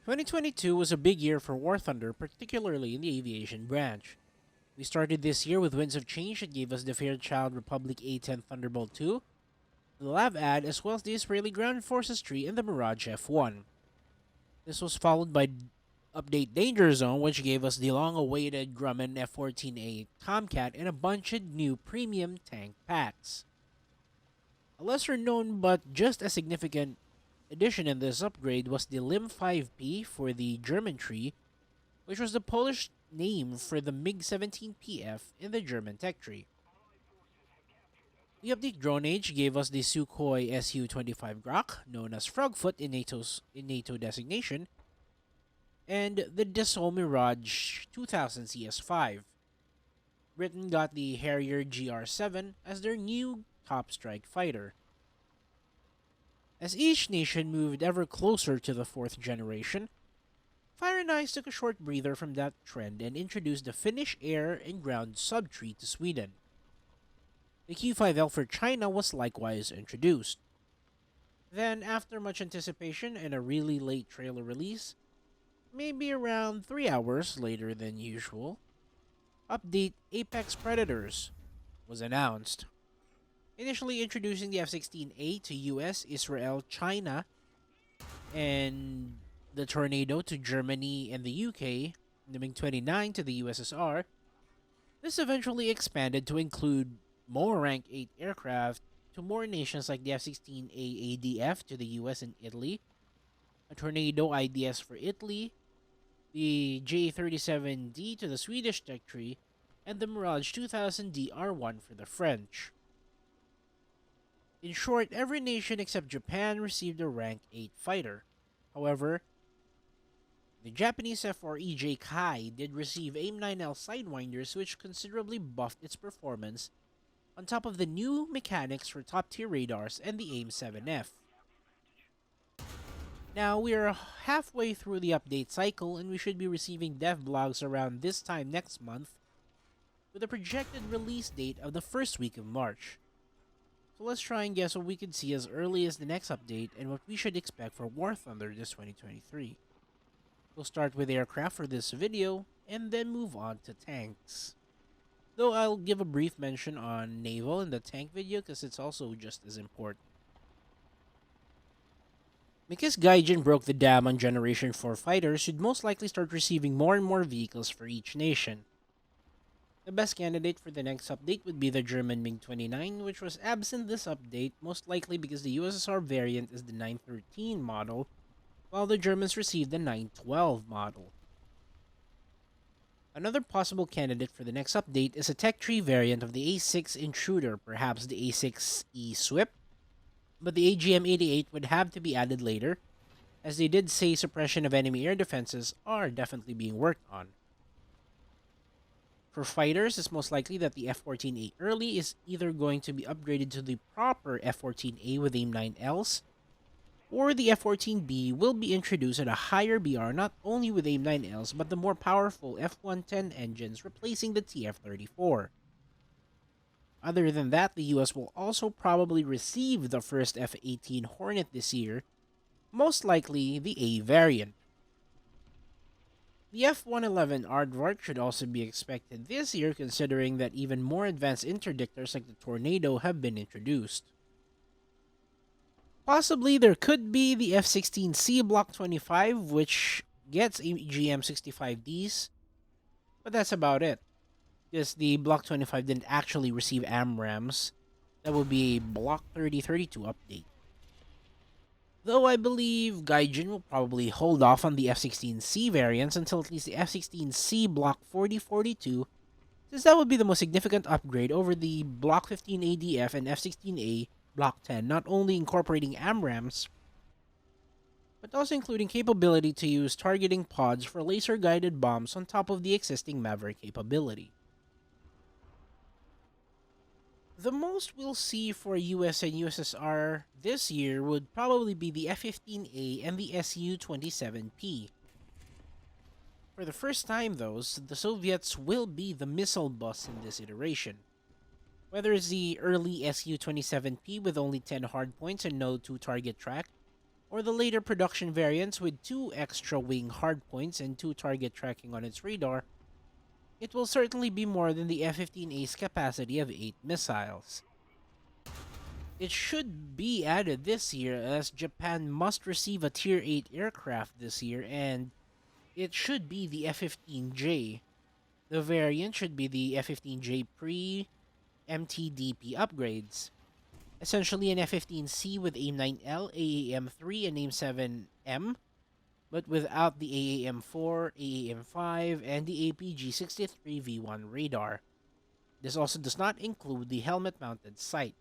2022 was a big year for War Thunder, particularly in the aviation branch. We started this year with Winds of Change that gave us the Fairchild Republic A-10 Thunderbolt 2, the Lav Ad, as well as the Israeli Ground Forces tree and the Mirage F1. This was followed by Update Danger Zone, which gave us the long-awaited Grumman F-14A Tomcat and a bunch of new premium tank packs. A lesser known but just as significant addition in this upgrade was the Lim 5P for the German tree, which was the Polish name for the MiG-17PF in the German tech tree. The update Drone Age gave us the Sukhoi Su-25 Grok, known as Frogfoot in NATO designation, and the Dassault Mirage 2000 CS5. Britain got the Harrier GR7 as their new top strike fighter. As each nation moved ever closer to the fourth generation, Fire and Ice took a short breather from that trend and introduced the Finnish air and ground subtree to Sweden. The Q5L for China was likewise introduced. Then, after much anticipation and a really late trailer release, maybe around 3 hours later than usual, update Apex Predators was announced. Initially introducing the F-16A to US, Israel, China, and the Tornado to Germany and the UK, the MiG-29 to the USSR, this eventually expanded to include more Rank 8 aircraft to more nations like the F-16A ADF to the US and Italy, a Tornado IDS for Italy, the J-37D to the Swedish tech tree, and the Mirage 2000D R1 for the French. In short, every nation except Japan received a Rank 8 fighter. However, the Japanese F4EJ Kai did receive AIM-9L Sidewinders, which considerably buffed its performance, on top of the new mechanics for top-tier radars and the AIM-7F. Now, we are halfway through the update cycle, and we should be receiving dev blogs around this time next month, with a projected release date of the first week of March. So let's try and guess what we could see as early as the next update and what we should expect for War Thunder this 2023. We'll start with aircraft for this video, and then move on to tanks. Though I'll give a brief mention on naval in the tank video because it's also just as important. Because Gaijin broke the dam on Generation 4 fighters, should most likely start receiving more and more vehicles for each nation. The best candidate for the next update would be the German MiG-29, which was absent this update, most likely because the USSR variant is the 913 model, while the Germans received the 912 model. Another possible candidate for the next update is a tech tree variant of the A6 Intruder, perhaps the A6E Swift, but the AGM-88 would have to be added later, as they did say suppression of enemy air defenses are definitely being worked on. For fighters, it's most likely that the F-14A early is either going to be upgraded to the proper F-14A with AIM-9Ls, or the F-14B will be introduced at a higher BR not only with AIM-9Ls but the more powerful F-110 engines replacing the TF-34. Other than that, the US will also probably receive the first F-18 Hornet this year, most likely the A variant. The F-111 Aardvark should also be expected this year, considering that even more advanced interdictors like the Tornado have been introduced. Possibly there could be the F-16C Block 25, which gets GM-65Ds, but that's about it, because the Block 25 didn't actually receive AMRAAMs. That will be a Block 3032 update. Though I believe Gaijin will probably hold off on the F-16C variants until at least the F-16C Block 4042, since that would be the most significant upgrade over the Block 15 ADF and F-16A Block 10, not only incorporating AMRAAMs, but also including capability to use targeting pods for laser-guided bombs on top of the existing Maverick capability. The most we'll see for US and USSR this year would probably be the F-15A and the Su-27P. For the first time, though, the Soviets will be the missile bus in this iteration. Whether it's the early Su-27P with only 10 hardpoints and no 2-target track, or the later production variants with 2 extra wing hardpoints and 2 target tracking on its radar, it will certainly be more than the F-15A's capacity of 8 missiles. It should be added this year as Japan must receive a Tier 8 aircraft this year, and it should be the F-15J. The variant should be the F-15J pre-MTDP upgrades. Essentially an F-15C with AIM-9L, AAM-3, and AIM-7M, but without the AAM-4, AAM-5, and the APG-63V1 radar. This also does not include the helmet-mounted sight.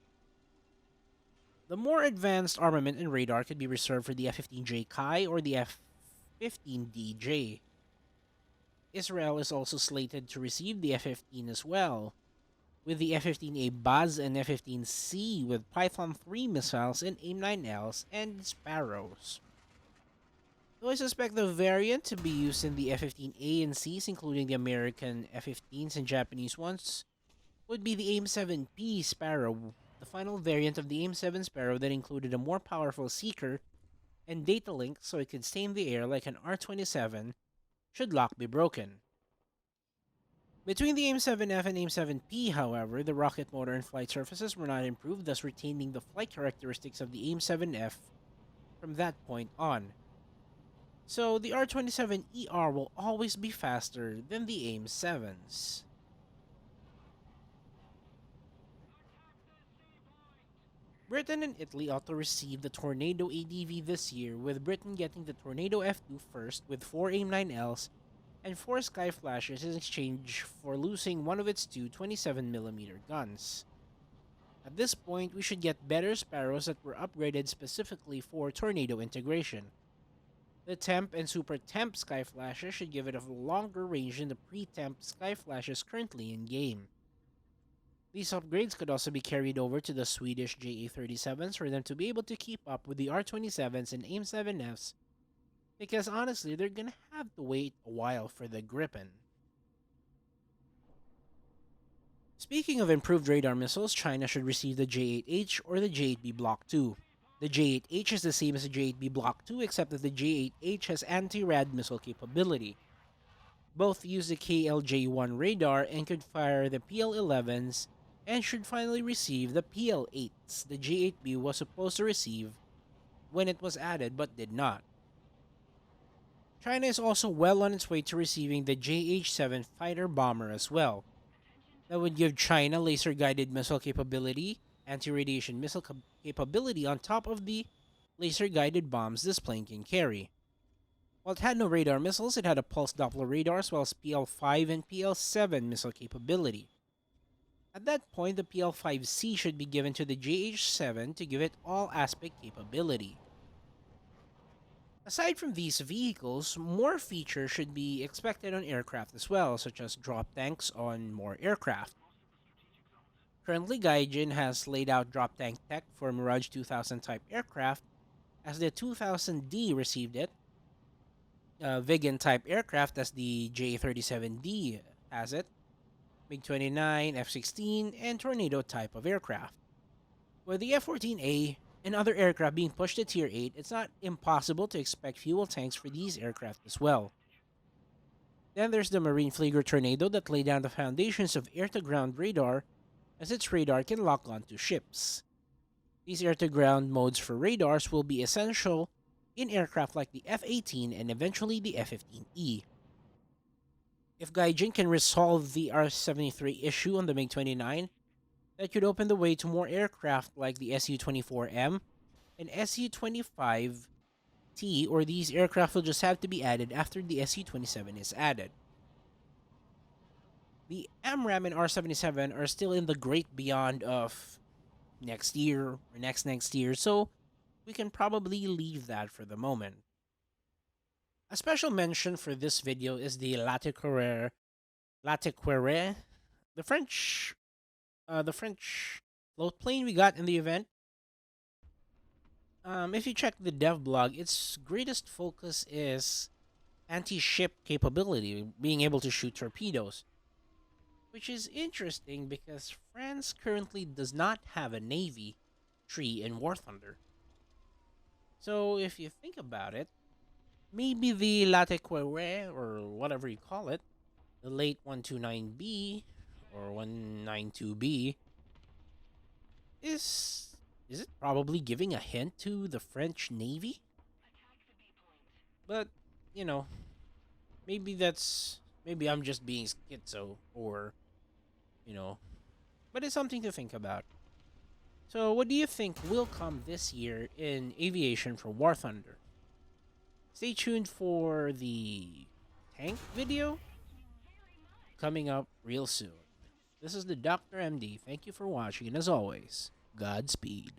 The more advanced armament and radar could be reserved for the F-15J Kai or the F-15DJ. Israel is also slated to receive the F-15 as well, with the F-15A Baz and F-15C with Python 3 missiles and AIM-9Ls and Sparrows. Though I suspect the variant to be used in the F-15A and Cs, including the American F-15s and Japanese ones, would be the AIM-7P Sparrow, the final variant of the AIM-7 Sparrow that included a more powerful seeker and data link so it could stay in the air like an R-27 should lock be broken. Between the AIM-7F and AIM-7P, however, the rocket motor and flight surfaces were not improved, thus retaining the flight characteristics of the AIM-7F from that point on. So the R-27ER will always be faster than the AIM-7s. Britain and Italy ought to receive the Tornado ADV this year, with Britain getting the Tornado F2 first with 4 AIM-9Ls and 4 Sky Flashes in exchange for losing one of its two 27mm guns. At this point, we should get better Sparrows that were upgraded specifically for Tornado integration. The Temp and Super Temp Sky Flashes should give it a longer range than the pre-Temp Sky Flashes currently in game. These upgrades could also be carried over to the Swedish JA-37s for them to be able to keep up with the R-27s and AIM-7Fs, because honestly, they're gonna have to wait a while for the Gripen. Speaking of improved radar missiles, China should receive the J-8H or the J-8B Block 2. The J-8H is the same as the J-8B Block 2, except that the J-8H has anti-rad missile capability. Both use the KLJ-1 radar and could fire the PL-11s, and should finally receive the PL-8s the J-8B was supposed to receive when it was added but did not. China is also well on its way to receiving the JH-7 fighter bomber as well. That would give China laser-guided missile capability, anti-radiation missile capability on top of the laser-guided bombs this plane can carry. While it had no radar missiles, it had a pulse Doppler radar as well as PL-5 and PL-7 missile capability. At that point, the PL-5C should be given to the JH-7 to give it all-aspect capability. Aside from these vehicles, more features should be expected on aircraft as well, such as drop tanks on more aircraft. Currently, Gaijin has laid out drop tank tech for Mirage 2000 type aircraft, as the 2000D received it, Viggen type aircraft as the J-37D has it, MiG-29, F-16, and Tornado type of aircraft. With the F-14A and other aircraft being pushed to Tier 8, it's not impossible to expect fuel tanks for these aircraft as well. Then there's the Marine Flieger Tornado that laid down the foundations of air-to-ground radar, as its radar can lock onto ships. These air-to-ground modes for radars will be essential in aircraft like the F-18 and eventually the F-15E. If Gaijin can resolve the R-73 issue on the MiG-29, that could open the way to more aircraft like the Su-24M and Su-25T, or these aircraft will just have to be added after the Su-27 is added. The AMRAAM and R-77 are still in the great beyond of next year or next year, so we can probably leave that for the moment. A special mention for this video is the Latécoère, the French float plane we got in the event. If you check the dev blog, its greatest focus is anti-ship capability, being able to shoot torpedoes. Which is interesting because France currently does not have a navy tree in War Thunder. So if you think about it, maybe the Latequere, or whatever you call it, the late 129B or 192B, is is it probably giving a hint to the French Navy? But, you know, maybe I'm just being schizo, or, you know, but it's something to think about. So, what do you think will come this year in aviation for War Thunder? Stay tuned for the tank video coming up real soon. This is the Dr. MD. Thank you for watching, and as always, Godspeed.